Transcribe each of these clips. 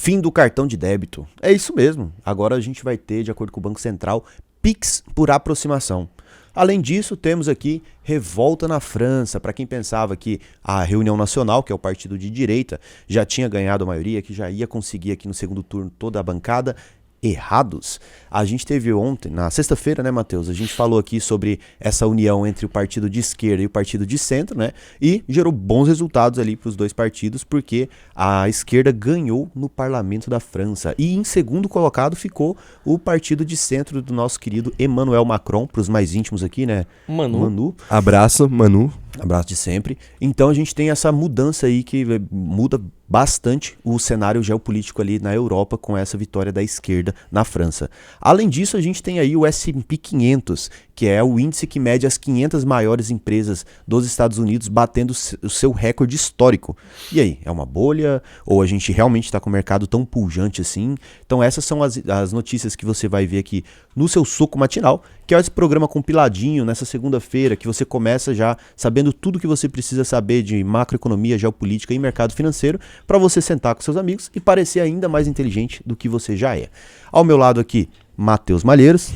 Fim do cartão de débito. É isso mesmo. Agora a gente vai ter, de acordo com o Banco Central, Pix por aproximação. Além disso, temos aqui revolta na França. Para quem pensava que a Reunião Nacional, que é o partido de direita, já tinha ganhado a maioria, que já ia conseguir aqui no segundo turno toda a bancada, errados. A gente teve ontem, na sexta-feira, né, Matheus? A gente falou aqui sobre essa união entre o partido de esquerda e o partido de centro, né? E gerou bons resultados ali para os dois partidos, porque a esquerda ganhou no parlamento da França. E em segundo colocado ficou o partido de centro do nosso querido Emmanuel Macron, para os mais íntimos aqui, né? Manu. Abraço, Manu. Abraço de sempre. Então a gente tem essa mudança aí que muda bastante o cenário geopolítico ali na Europa com essa vitória da esquerda na França. Além disso, a gente tem aí o S&P 500, que é o índice que mede as 500 maiores empresas dos Estados Unidos batendo o seu recorde histórico. E aí, é uma bolha? Ou a gente realmente está com o mercado tão pujante assim? Então essas são as notícias que você vai ver aqui no seu Suco Matinal, que é esse programa compiladinho nessa segunda-feira, que você começa já sabendo tudo que você precisa saber de macroeconomia, geopolítica e mercado financeiro, para você sentar com seus amigos e parecer ainda mais inteligente do que você já é. Ao meu lado aqui, Matheus Malheiros.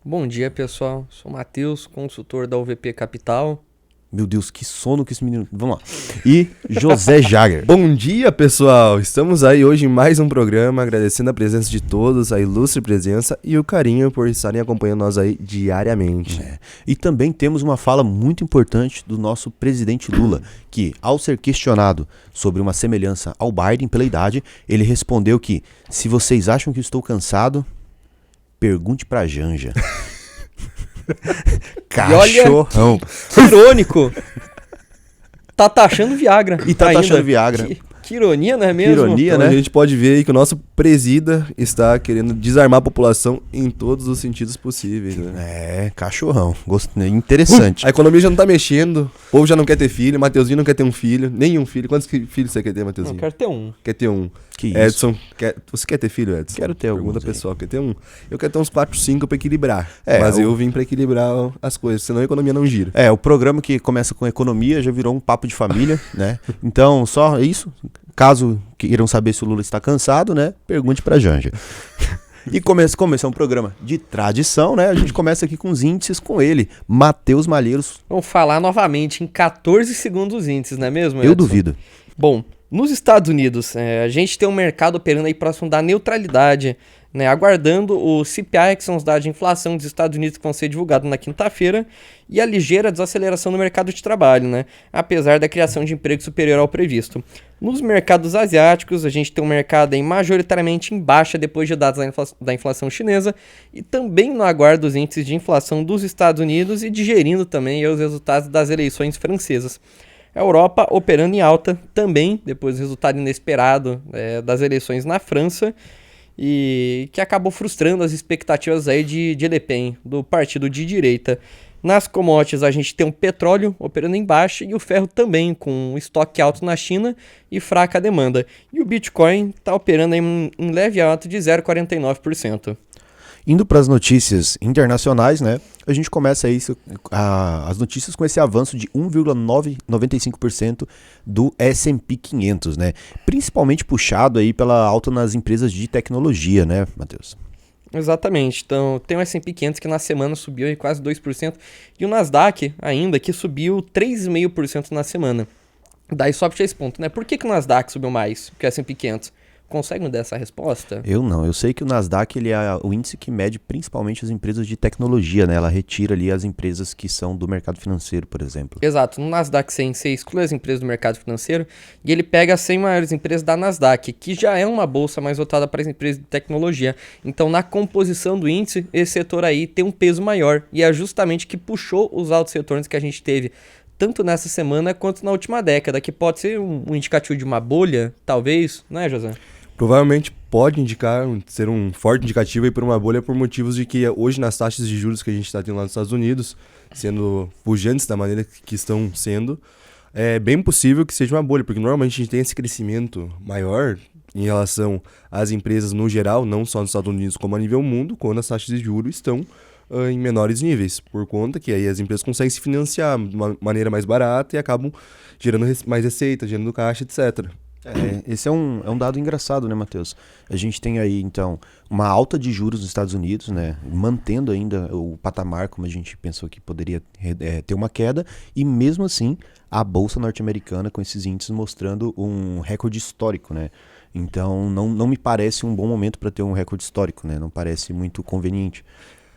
Bom dia, pessoal. Sou o Matheus, consultor da UVP Capital. Meu Deus, que sono que esse menino... Vamos lá. E José Jager. Bom dia, pessoal. Estamos aí hoje em mais um programa, agradecendo a presença de todos, a ilustre presença e o carinho por estarem acompanhando nós aí diariamente. E também temos uma fala muito importante do nosso presidente Lula, que, ao ser questionado sobre uma semelhança ao Biden pela idade, ele respondeu que, se vocês acham que estou cansado, pergunte pra Janja. Cachorrão. Que irônico. Tá taxando Viagra. E tá taxando Viagra. Que ironia, não é mesmo? Que ironia, Então, né? a gente pode ver aí que o nosso presida está querendo desarmar a população em todos os sentidos possíveis, né? É, cachorrão. Interessante. A economia já não tá mexendo, o povo já não quer ter filho, Mateuzinho não quer ter um filho, nenhum filho. Quantos filhos você quer ter, Mateuzinho? Eu quero ter um. Quer ter um. Que isso? Edson, você quer ter filho, Edson? Quero ter alguns Pergunta aí. pessoal, quer ter um? Eu quero ter uns 4, 5 pra equilibrar. É, mas eu vim pra equilibrar as coisas, senão a economia não gira. O programa que começa com economia já virou um papo de família, né? Então, só isso. Caso queiram saber se o Lula está cansado, né? Pergunte pra Janja. E como esse é um programa de tradição, né? A gente começa aqui com os índices com ele, Matheus Malheiros. Vamos falar novamente em 14 segundos os índices, não é mesmo, Edson? Eu duvido. Bom, nos Estados Unidos, a gente tem um mercado operando aí próximo da neutralidade, né, aguardando o CPI, que são os dados de inflação dos Estados Unidos que vão ser divulgados na quinta-feira, e a ligeira desaceleração no mercado de trabalho, né, apesar da criação de emprego superior ao previsto. Nos mercados asiáticos, a gente tem um mercado aí majoritariamente em baixa depois de dados da inflação chinesa, e também no aguardo dos índices de inflação dos Estados Unidos e digerindo também os resultados das eleições francesas. A Europa operando em alta também, depois do resultado inesperado das eleições na França, e que acabou frustrando as expectativas aí de Le Pen, do partido de direita. Nas commodities a gente tem o petróleo operando em baixa e o ferro também, com estoque alto na China e fraca demanda. E o Bitcoin está operando em leve alta de 0,49%. Indo para as notícias internacionais, né? A gente começa aí as notícias com esse avanço de 1,95% do S&P 500, né? Principalmente puxado aí pela alta nas empresas de tecnologia, né, Matheus? Exatamente. Então, tem o S&P 500 que na semana subiu aí quase 2%, e o Nasdaq ainda que subiu 3,5% na semana. Daí só para esse ponto, né? Por que o Nasdaq subiu mais que o S&P 500? Consegue me dar essa resposta? Eu não. Eu sei que o Nasdaq ele é o índice que mede principalmente as empresas de tecnologia, né? Ela retira ali as empresas que são do mercado financeiro, por exemplo. Exato. No Nasdaq 100, você exclui as empresas do mercado financeiro e ele pega as 100 maiores empresas da Nasdaq, que já é uma bolsa mais voltada para as empresas de tecnologia. Então, na composição do índice, esse setor aí tem um peso maior e é justamente que puxou os altos retornos que a gente teve tanto nessa semana quanto na última década, que pode ser um indicativo de uma bolha, talvez, não é, José? Provavelmente pode ser um forte indicativo aí por uma bolha por motivos de que hoje nas taxas de juros que a gente está tendo lá nos Estados Unidos, sendo pujantes da maneira que estão sendo, é bem possível que seja uma bolha, porque normalmente a gente tem esse crescimento maior em relação às empresas no geral, não só nos Estados Unidos como a nível mundo, quando as taxas de juros estão em menores níveis, por conta que aí as empresas conseguem se financiar de uma maneira mais barata e acabam gerando mais receita, gerando caixa, etc. Esse é um dado engraçado, né, Matheus? A gente tem aí, então, uma alta de juros nos Estados Unidos, né, mantendo ainda o patamar como a gente pensou que poderia ter uma queda, e mesmo assim, a Bolsa norte-americana com esses índices mostrando um recorde histórico, né? Então, não me parece um bom momento para ter um recorde histórico, né? Não parece muito conveniente.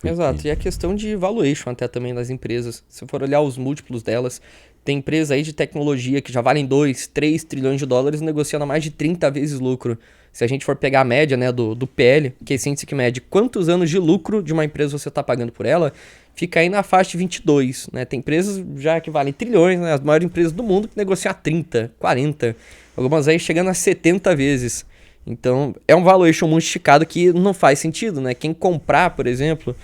Exato, e a questão de valuation até também das empresas. Se for olhar os múltiplos delas, tem empresa aí de tecnologia que já valem 2, 3 trilhões de dólares negociando a mais de 30 vezes lucro. Se a gente for pegar a média, né, do PL, que é esse índice que mede quantos anos de lucro de uma empresa você está pagando por ela, fica aí na faixa de 22, né? Tem empresas já que valem trilhões, né? As maiores empresas do mundo que negociam a 30, 40, algumas aí chegando a 70 vezes. Então, é um valuation muito esticado que não faz sentido, né? Quem comprar, por exemplo,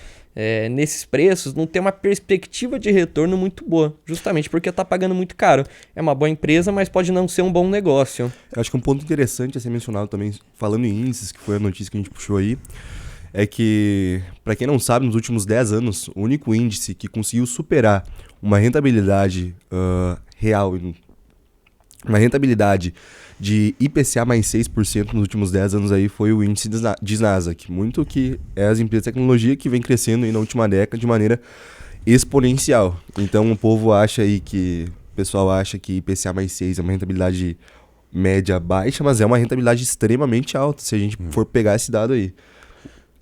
nesses preços, não tem uma perspectiva de retorno muito boa, justamente porque está pagando muito caro. É uma boa empresa, mas pode não ser um bom negócio. Eu acho que um ponto interessante a ser mencionado também, falando em índices, que foi a notícia que a gente puxou aí, é que, para quem não sabe, nos últimos 10 anos, o único índice que conseguiu superar uma rentabilidade real, uma rentabilidade de IPCA mais 6% nos últimos 10 anos aí foi o índice de Nasdaq. Muito que é as empresas de tecnologia que vem crescendo aí na última década de maneira exponencial. Então o povo acha aí o pessoal acha que IPCA mais 6 é uma rentabilidade média baixa, mas é uma rentabilidade extremamente alta se a gente for pegar esse dado aí.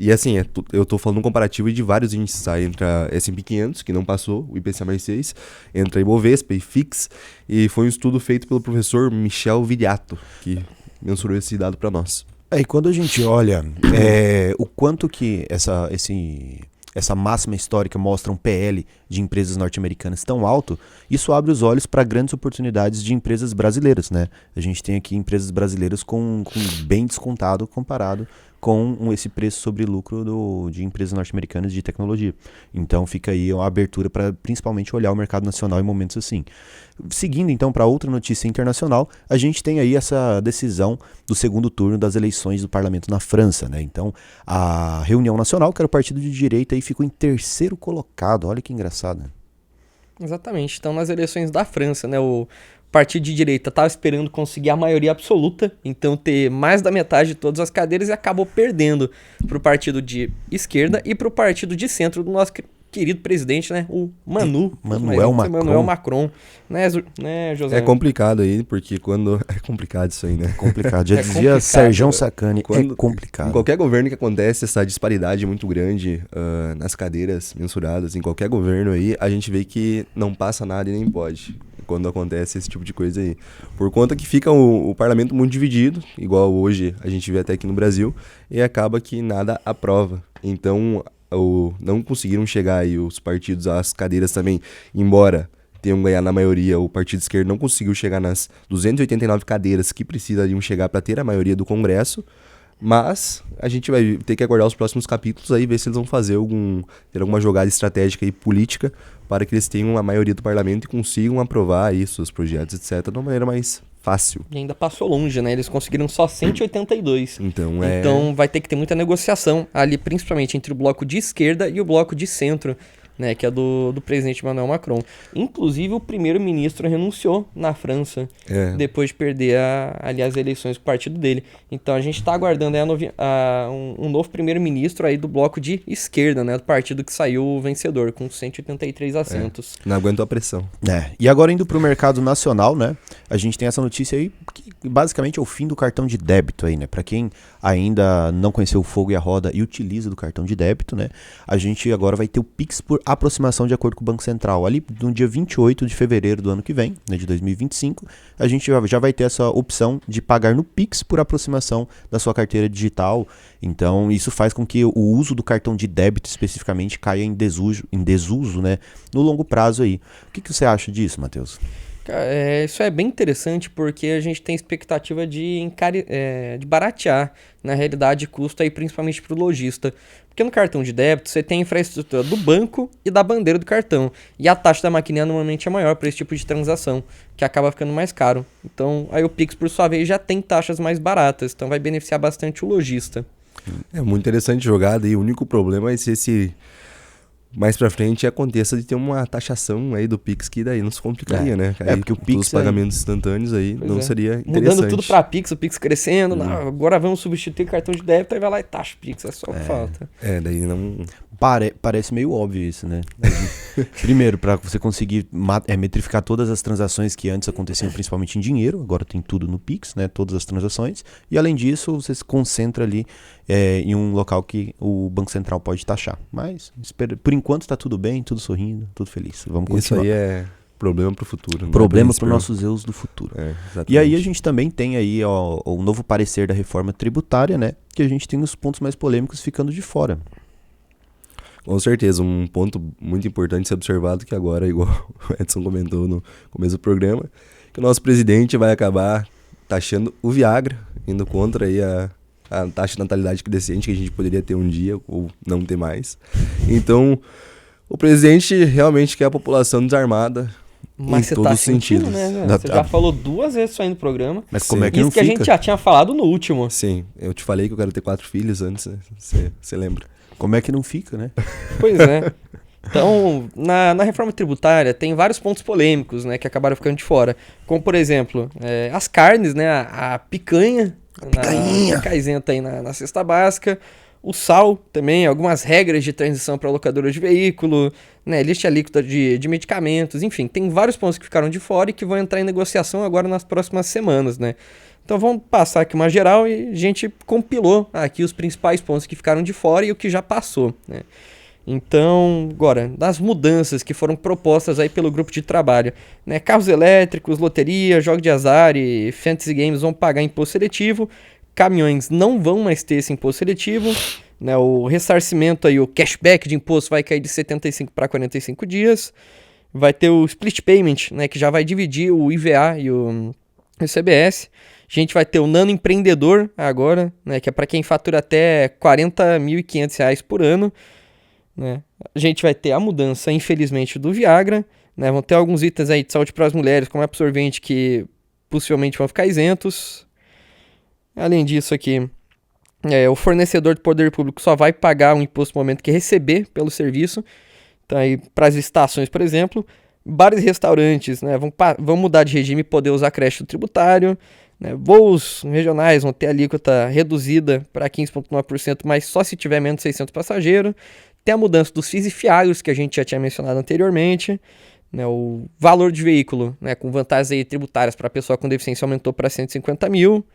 E assim, eu tô falando um comparativo de vários índices, tá? Entre a S&P 500, que não passou, o IPCA mais 6, entre a Ibovespa e FIX, e foi um estudo feito pelo professor Michel Viriato, que mensurou esse dado para nós. E quando a gente olha o quanto que essa máxima histórica mostra um PL de empresas norte-americanas tão alto, isso abre os olhos para grandes oportunidades de empresas brasileiras, né? A gente tem aqui empresas brasileiras com bem descontado comparado com esse preço sobre lucro de empresas norte-americanas de tecnologia. Então fica aí uma abertura para principalmente olhar o mercado nacional em momentos assim. Seguindo então para outra notícia internacional, a gente tem aí essa decisão do segundo turno das eleições do parlamento na França, né? Então a Reunião Nacional, que era o partido de direita, aí ficou em terceiro colocado. Olha que engraçado, né? Exatamente. Então nas eleições da França, né, o partido de direita estava esperando conseguir a maioria absoluta, então ter mais da metade de todas as cadeiras, e acabou perdendo para o partido de esquerda e para o partido de centro do nosso querido presidente, né, o Manuel Macron, né, José? É complicado aí, porque quando... É complicado isso aí, né? Complicado. Já dizia Sérgio Sacani, é complicado. Em qualquer governo que acontece essa disparidade muito grande nas cadeiras mensuradas, em qualquer governo aí, a gente vê que não passa nada e nem pode quando acontece esse tipo de coisa aí. Por conta que fica o parlamento muito dividido, igual hoje a gente vê até aqui no Brasil, e acaba que nada aprova. Então, não conseguiram chegar aí os partidos às cadeiras também, embora tenham ganhado na maioria, o partido esquerdo não conseguiu chegar nas 289 cadeiras que precisariam chegar para ter a maioria do Congresso, mas a gente vai ter que aguardar os próximos capítulos aí, ver se eles vão ter alguma jogada estratégica e política para que eles tenham a maioria do parlamento e consigam aprovar aí seus projetos, etc., de uma maneira mais fácil. E ainda passou longe, né? Eles conseguiram só 182. Então vai ter que ter muita negociação ali, principalmente entre o bloco de esquerda e o bloco de centro, né? Que é do presidente Emmanuel Macron. Inclusive, o primeiro-ministro renunciou na França depois de perder as eleições com o partido dele. Então, a gente está aguardando um novo primeiro-ministro aí do bloco de esquerda, né? Do partido que saiu vencedor, com 183 assentos. Não aguentou a pressão. E agora indo para o mercado nacional, né? A gente tem essa notícia aí que basicamente é o fim do cartão de débito aí, né? Para quem ainda não conheceu o fogo e a roda e utiliza do cartão de débito, né? A gente agora vai ter o Pix por aproximação de acordo com o Banco Central. Ali no dia 28 de fevereiro do ano que vem, né, de 2025, a gente já vai ter essa opção de pagar no Pix por aproximação da sua carteira digital. Então isso faz com que o uso do cartão de débito especificamente caia em desuso, né, no longo prazo aí. O que você acha disso, Matheus? Isso é bem interessante porque a gente tem expectativa de baratear, na realidade, custo aí principalmente para o lojista. Porque no cartão de débito você tem a infraestrutura do banco e da bandeira do cartão. E a taxa da maquininha normalmente é maior para esse tipo de transação, que acaba ficando mais caro. Então aí o Pix, por sua vez, já tem taxas mais baratas, então vai beneficiar bastante o lojista. É muito interessante a jogada e o único problema é se mais pra frente aconteça de ter uma taxação aí do Pix que daí não se complicaria, né? Aí, porque o Pix os pagamentos instantâneos aí Pois não é. seria interessante. Mudando tudo pra Pix, o Pix crescendo, não, agora vamos substituir cartão de débito, aí vai lá e taxa o Pix, é só o que falta. Daí não... Parece meio óbvio isso, né? Primeiro, para você conseguir metrificar todas as transações que antes aconteciam principalmente em dinheiro, agora tem tudo no Pix, né? Todas as transações. E além disso, você se concentra ali em um local que o Banco Central pode taxar. Mas, por enquanto, está tudo bem, tudo sorrindo, tudo feliz. Vamos continuar. Isso aí é problema pro futuro. Problema para os nossos eus do futuro. Exatamente. E aí a gente também tem aí o novo parecer da reforma tributária, né? Que a gente tem os pontos mais polêmicos ficando de fora. Com certeza, um ponto muito importante ser observado que agora, igual o Edson comentou no começo do programa, que o nosso presidente vai acabar taxando o Viagra, indo contra aí a taxa de natalidade crescente que a gente poderia ter um dia ou não ter mais. Então, o presidente realmente quer a população desarmada Mas em você todos tá os sentindo, sentidos. né? Você já falou 2 vezes isso aí no programa. Mas como é que Isso não que a fica? gente já tinha falado no último. Sim, eu te falei que eu quero ter 4 filhos antes, né? Você lembra? Como é que não fica, né? Pois é. Então, na reforma tributária tem vários pontos polêmicos, né, que acabaram ficando de fora. Como, por exemplo, as carnes, né, a picanha. Fica isenta aí na cesta básica. O sal também, algumas regras de transição para locadora de veículo, né, lista alíquota de medicamentos, enfim, tem vários pontos que ficaram de fora e que vão entrar em negociação agora nas próximas semanas, né. Então vamos passar aqui uma geral e a gente compilou aqui os principais pontos que ficaram de fora e o que já passou, né. Então, agora, das mudanças que foram propostas aí pelo grupo de trabalho, né, carros elétricos, loteria, jogo de azar e fantasy games vão pagar imposto seletivo, caminhões não vão mais ter esse imposto seletivo, né, o ressarcimento aí, o cashback de imposto vai cair de 75 para 45 dias, vai ter o split payment, né, que já vai dividir o IVA e o CBS. A gente vai ter o Nano Empreendedor agora, né, que é para quem fatura até R$ 40.500 por ano. Né? A gente vai ter a mudança, infelizmente, do Viagra. Né? Vão ter alguns itens aí de saúde para as mulheres, como absorvente, que possivelmente vão ficar isentos. Além disso aqui, o fornecedor do poder público só vai pagar um imposto no momento que receber pelo serviço. Então, aí, para as estações, por exemplo, bares e restaurantes, né, vão mudar de regime e poder usar crédito tributário. Né, voos regionais vão ter alíquota reduzida para 15,9%, mas só se tiver menos de 600 passageiros. Tem a mudança dos FIIs e FIAGROS, que a gente já tinha mencionado anteriormente. Né, o valor de veículo, né, com vantagens aí tributárias para a pessoa com deficiência aumentou para 150 mil.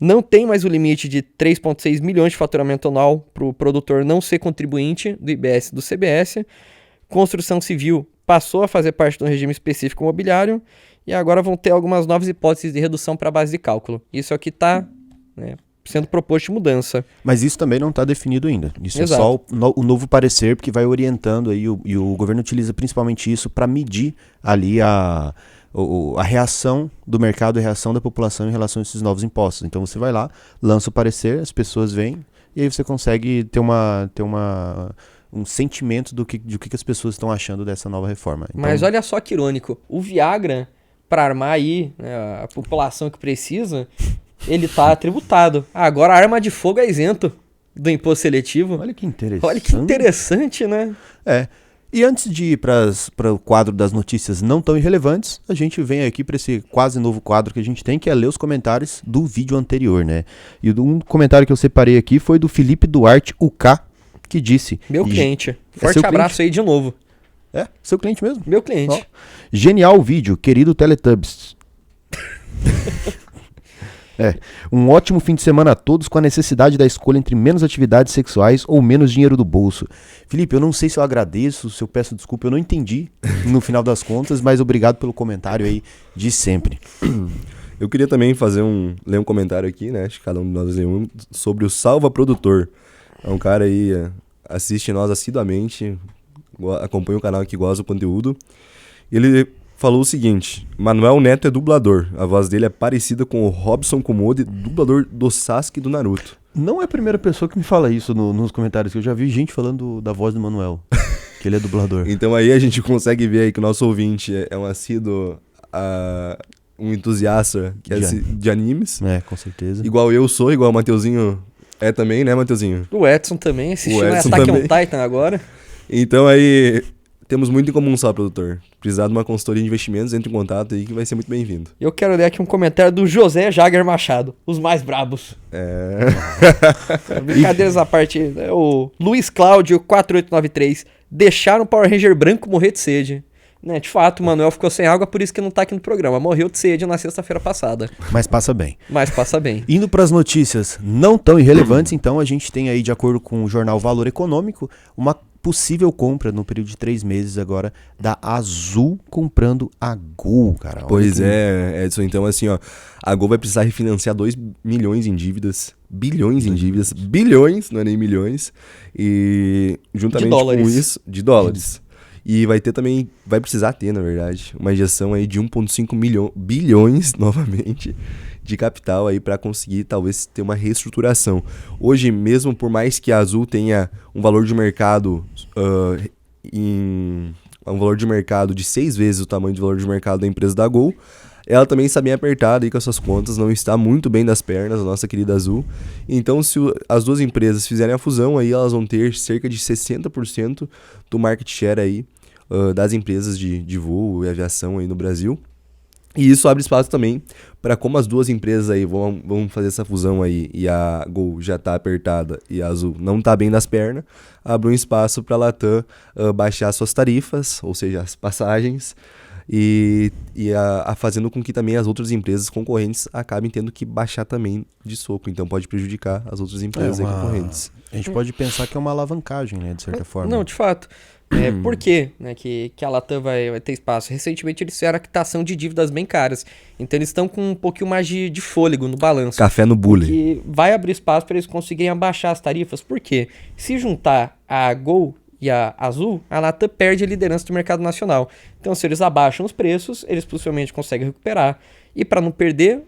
Não tem mais o limite de 3,6 milhões de faturamento anual para o produtor não ser contribuinte do IBS e do CBS. Construção civil passou a fazer parte do regime específico imobiliário. E agora vão ter algumas novas hipóteses de redução para a base de cálculo. Isso é o que está, né, sendo proposto de mudança. Mas isso também não está definido ainda. Isso Exato. é só o novo parecer, porque vai orientando aí, e o governo utiliza principalmente isso para medir ali a reação do mercado, a reação da população em relação a esses novos impostos. Então você vai lá, lança o parecer, as pessoas vêm, e aí você consegue ter um sentimento do que as pessoas estão achando dessa nova reforma. Então, Mas olha só que irônico, o Viagra, para armar aí, né, a população que precisa, ele tá tributado. Agora a arma de fogo é isento do imposto seletivo. olha que interessante. Olha que interessante, né? E antes de ir para o quadro das notícias não tão irrelevantes, a gente vem aqui para esse quase novo quadro que a gente tem, que é ler os comentários do vídeo anterior, né? E um comentário que eu separei aqui foi do Felipe Duarte UK, que disse... Meu cliente. Forte seu abraço aí de novo. É, seu cliente mesmo. Meu cliente. Ó. Genial vídeo, querido Teletubbies. Um ótimo fim de semana a todos, com a necessidade da escolha entre menos atividades sexuais ou menos dinheiro do bolso. Felipe, eu não sei se eu agradeço, se eu peço desculpa, eu não entendi no final das contas, mas obrigado pelo comentário aí de sempre. Eu queria também ler um comentário aqui, né? Acho que cada um de nós lê um, sobre o Salva Produtor. É um cara aí, assiste nós assiduamente, acompanha o canal que gosta do conteúdo. Ele falou o seguinte: Manuel Neto é dublador. A voz dele é parecida com o Robson Komode, dublador do Sasuke e do Naruto. Não é a primeira pessoa que me fala isso nos comentários, que eu já vi gente falando da voz do Manuel, que ele é dublador. Então aí a gente consegue ver aí que o nosso ouvinte é um assíduo, um entusiasta de animes. É, com certeza. Igual eu sou, igual o Mateuzinho é também, né, Mateuzinho? O Edson também assistiu Edson Attack on também. Titan agora. Então aí, temos muito em comum só, produtor. Precisar de uma consultoria de investimentos, entre em contato aí que vai ser muito bem-vindo. Eu quero ler aqui um comentário do José Jager Machado, os mais brabos. Brincadeiras à parte, o Luiz Cláudio 4893, deixaram o Power Ranger branco morrer de sede. Né, de fato, o Manuel ficou sem água, por isso que não tá aqui no programa. Morreu de sede na sexta-feira passada. Mas passa bem. Mas passa bem. Indo para as notícias não tão irrelevantes, então a gente tem aí, de acordo com o jornal Valor Econômico, uma possível compra no período de 3 meses agora da Azul comprando a Gol, cara. Olha Pois que- é, Edson. Então, assim, ó, a Gol vai precisar refinanciar 2 milhões em dívidas, bilhões em dívidas, bilhões, não é nem milhões, e juntamente De dólares. com isso, de dólares. E vai ter também, vai precisar ter, na verdade, uma injeção aí de 1,5 bilhões, novamente, de capital aí para conseguir talvez ter uma reestruturação. Hoje, mesmo por mais que a Azul tenha um valor de mercado um valor de mercado de 6 vezes o tamanho do valor de mercado da empresa da Gol, ela também está bem apertada aí com as suas contas, não está muito bem das pernas, a nossa querida Azul. Então, se as duas empresas fizerem a fusão, aí elas vão ter cerca de 60% do market share aí das empresas de voo e aviação aí no Brasil. E isso abre espaço também para, como as duas empresas aí vão fazer essa fusão aí e a Gol já está apertada e a Azul não está bem das pernas, abre um espaço para a Latam baixar suas tarifas, ou seja, as passagens, e fazendo com que também as outras empresas concorrentes acabem tendo que baixar também de soco. Então pode prejudicar as outras empresas aí concorrentes. A gente pode pensar que é uma alavancagem, né, de certa forma. Não, de fato. Por quê, né, que a Latam vai ter espaço? Recentemente eles fizeram a quitação de dívidas bem caras. Então eles estão com um pouquinho mais de fôlego no balanço. Café no bule. Que vai abrir espaço para eles conseguirem abaixar as tarifas. Por quê? Se juntar a Gol e a Azul, a Latam perde a liderança do mercado nacional. Então, se eles abaixam os preços, eles possivelmente conseguem recuperar. E para não perder,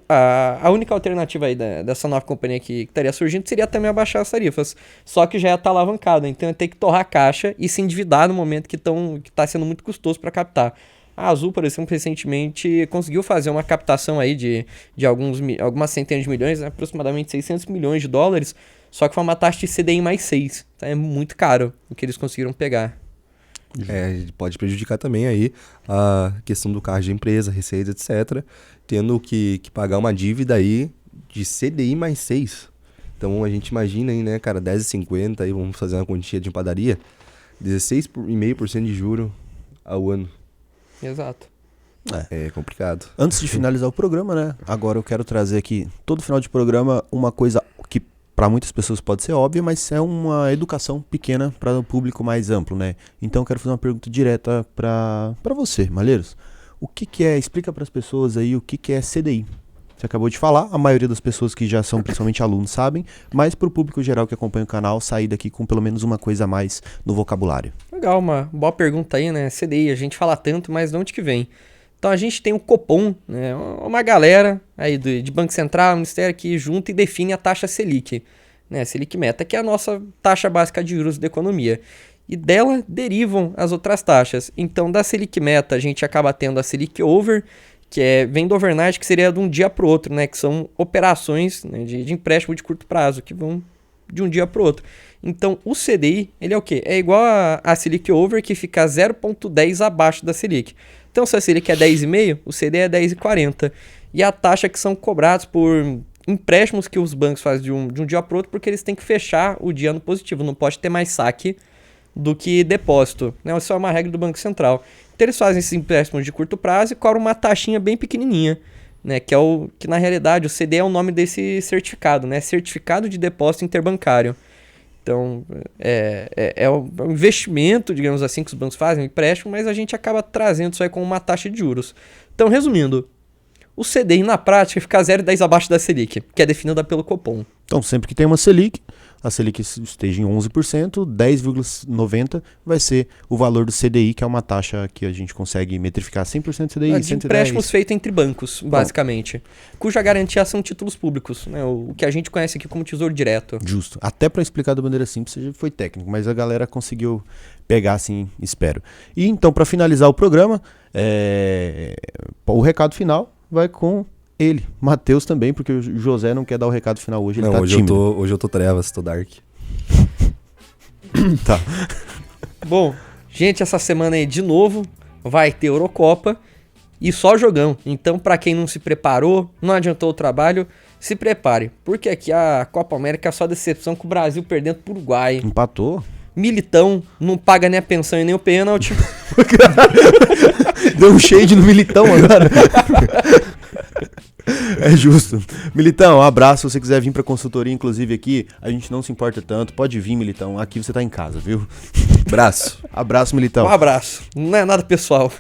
a única alternativa aí dessa nova companhia que estaria surgindo seria também abaixar as tarifas. Só que já está alavancada, então tem que torrar a caixa e se endividar no momento que está sendo muito custoso para captar. A Azul, por exemplo, recentemente conseguiu fazer uma captação aí de algumas centenas de milhões, né, aproximadamente 600 milhões de dólares, só que foi uma taxa de CDI mais 6. Então é muito caro o que eles conseguiram pegar. Pode prejudicar também aí a questão do carro de empresa, receitas, etc. Tendo que pagar uma dívida aí de CDI mais 6. Então a gente imagina aí, né, cara, 10,50 aí, vamos fazer uma quantia de padaria, 16,5% de juro ao ano. Exato. É complicado. Antes de finalizar o programa, né? Agora eu quero trazer aqui, todo final de programa, uma coisa que para muitas pessoas pode ser óbvia, mas é uma educação pequena para o público mais amplo, né? Então eu quero fazer uma pergunta direta para você, Malheiros. O que é, explica para as pessoas aí o que é CDI. Você acabou de falar, a maioria das pessoas que já são principalmente alunos sabem, mas para o público geral que acompanha o canal, sair daqui com pelo menos uma coisa a mais no vocabulário. Legal, uma boa pergunta aí, né? CDI, a gente fala tanto, mas de onde que vem? Então a gente tem o Copom, né? Uma galera aí de Banco Central, Ministério que junta e define a taxa Selic, né? Selic Meta, que é a nossa taxa básica de juros da economia. E dela derivam as outras taxas. Então da Selic Meta a gente acaba tendo a Selic Over, que vem do overnight, que seria de um dia para o outro, né? Que são operações, né, de empréstimo de curto prazo, que vão de um dia para o outro. Então, o CDI, ele é o quê? É igual a Selic Over, que fica 0,10 abaixo da Selic. Então, se a Selic é 10,5, o CDI é 10,40. E a taxa que são cobrados por empréstimos que os bancos fazem de um dia para o outro, porque eles têm que fechar o dia no positivo. Não pode ter mais saque do que depósito, né? Isso é uma regra do Banco Central. Então eles fazem esses empréstimos de curto prazo e cobram uma taxinha bem pequenininha, né? Que na realidade o CD é o nome desse certificado, né? Certificado de Depósito Interbancário. Então é um investimento, digamos assim, que os bancos fazem, um empréstimo, mas a gente acaba trazendo isso aí como uma taxa de juros. Então, resumindo, o CDI na prática fica 0,10 abaixo da Selic, que é definida pelo Copom. Então, sempre que tem uma Selic, a Selic esteja em 11%, 10,90% vai ser o valor do CDI, que é uma taxa que a gente consegue metrificar 100% CDI, De 110%. empréstimos feitos entre bancos, basicamente. Cuja garantia são títulos públicos, né? O que a gente conhece aqui como Tesouro Direto. Justo. Até para explicar da maneira simples, foi técnico, mas a galera conseguiu pegar assim, espero. E então, para finalizar o programa, o recado final vai com ele, Matheus também, porque o José não quer dar o recado final hoje, ele Não, tá hoje tímido. hoje eu tô trevas, tô dark. Tá. Bom, gente, essa semana aí de novo vai ter Eurocopa e só jogão. Então, pra quem não se preparou, não adiantou o trabalho, se prepare. Porque aqui a Copa América é só decepção com o Brasil perdendo pro Uruguai. Empatou? Militão não paga nem a pensão e nem o pênalti. Deu um shade no Militão agora. É justo. Militão, um abraço. Se você quiser vir pra consultoria, inclusive aqui, a gente não se importa tanto. Pode vir, Militão. Aqui você tá em casa, viu? Abraço. Abraço, Militão. Um abraço. Não é nada pessoal.